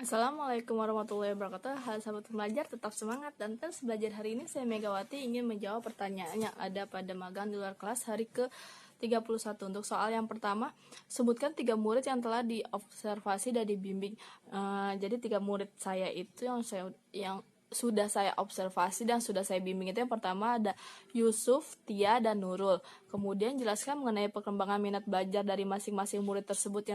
Assalamualaikum warahmatullahi wabarakatuh. Halo sahabat pembelajar, tetap semangat dan terus belajar. Hari ini saya Megawati ingin menjawab pertanyaan yang ada pada magang di luar kelas hari ke-31. Untuk soal yang pertama, sebutkan 3 murid yang telah diobservasi dan dibimbing. Jadi 3 murid saya itu yang sudah saya observasi dan sudah saya bimbing itu yang pertama ada Yusuf, Tia, dan Nurul. Kemudian jelaskan mengenai perkembangan minat belajar dari masing-masing murid tersebut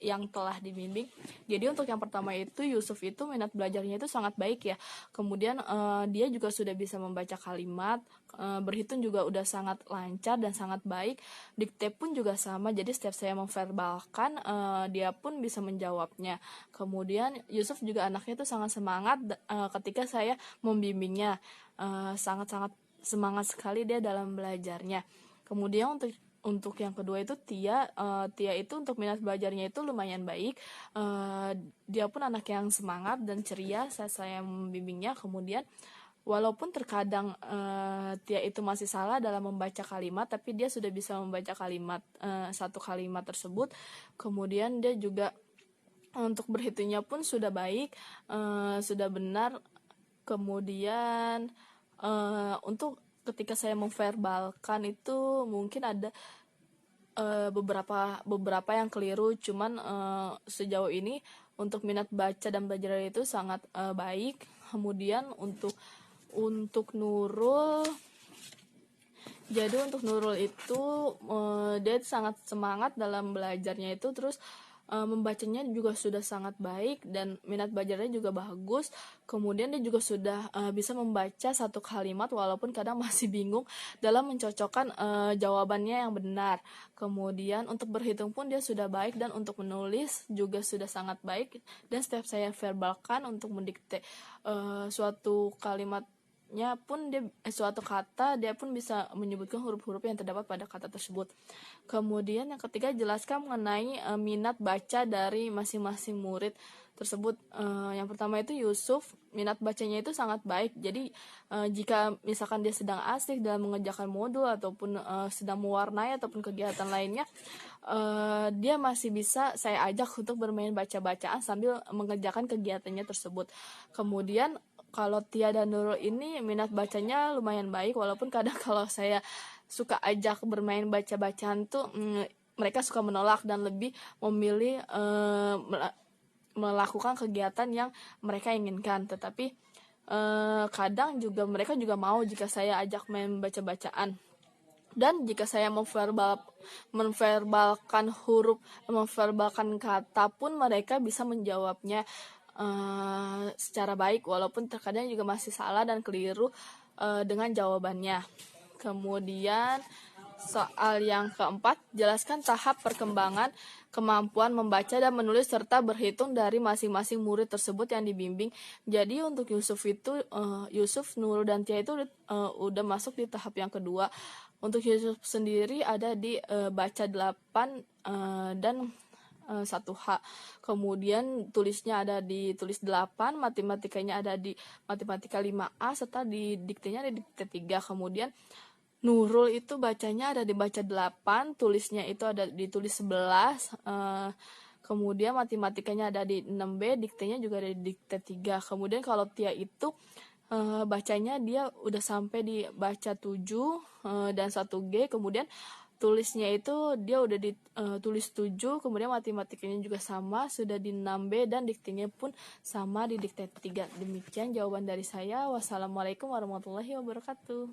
yang telah dibimbing. Jadi untuk yang pertama itu Yusuf itu minat belajarnya itu sangat baik ya. Kemudian dia juga sudah bisa membaca kalimat, berhitung juga udah sangat lancar dan sangat baik. Dikte pun juga sama. Jadi setiap saya memverbalkan dia pun bisa menjawabnya. Kemudian Yusuf juga anaknya itu sangat semangat ketika saya membimbingnya. Sangat-sangat semangat sekali dia dalam belajarnya. Kemudian untuk yang kedua itu Tia itu untuk minat belajarnya itu lumayan baik. Dia pun anak yang semangat dan ceria saat saya membimbingnya. Kemudian walaupun terkadang Tia itu masih salah dalam membaca kalimat, tapi dia sudah bisa membaca kalimat satu kalimat tersebut. Kemudian dia juga untuk berhitungnya pun sudah baik, sudah benar. Kemudian untuk ketika saya memverbalkan itu mungkin ada beberapa yang keliru, cuman sejauh ini untuk minat baca dan belajar itu sangat baik. Kemudian untuk Nurul, jadi untuk Nurul itu dia sangat semangat dalam belajarnya itu, terus membacanya juga sudah sangat baik dan minat belajarnya juga bagus. Kemudian dia juga sudah bisa membaca satu kalimat walaupun kadang masih bingung dalam mencocokkan jawabannya yang benar. Kemudian untuk berhitung pun dia sudah baik dan untuk menulis juga sudah sangat baik. Dan setiap saya verbalkan untuk mendikte suatu kalimat pun dia suatu kata dia pun bisa menyebutkan huruf-huruf yang terdapat pada kata tersebut. Kemudian yang ketiga, jelaskan mengenai minat baca dari masing-masing murid tersebut. Yang pertama itu Yusuf, minat bacanya itu sangat baik. Jadi jika misalkan dia sedang asik dalam mengerjakan modul ataupun sedang mewarnai ataupun kegiatan lainnya, dia masih bisa saya ajak untuk bermain baca-bacaan sambil mengerjakan kegiatannya tersebut. Kemudian kalau Tia dan Nurul ini minat bacanya lumayan baik, walaupun kadang kalau saya suka ajak bermain baca-bacaan tuh mereka suka menolak dan lebih memilih melakukan kegiatan yang mereka inginkan. Tetapi kadang juga mereka juga mau jika saya ajak main baca-bacaan. Dan jika saya memverbalkan kata pun mereka bisa menjawabnya secara baik, walaupun terkadang juga masih salah dan keliru dengan jawabannya. Kemudian soal yang keempat, jelaskan tahap perkembangan kemampuan membaca dan menulis serta berhitung dari masing-masing murid tersebut yang dibimbing. Jadi untuk Yusuf, Nurul, dan Tia itu udah masuk di tahap yang kedua. Untuk Yusuf sendiri ada di baca 8 dan 1H. Kemudian tulisnya ada di tulis 8, matematikanya ada di matematika 5A, serta di diktenya ada di dikte 3. Kemudian Nurul itu bacanya ada di baca 8, tulisnya itu ada di tulis 11. Kemudian matematikanya ada di 6B, diktenya juga ada di dikte 3. Kemudian kalau Tia itu bacanya dia udah sampai di baca 7 dan 1G. Kemudian tulisnya itu dia udah ditulis 7, kemudian matematikanya juga sama, sudah di 6B, dan diktenya pun sama di dikte 3. Demikian jawaban dari saya. Wassalamualaikum warahmatullahi wabarakatuh.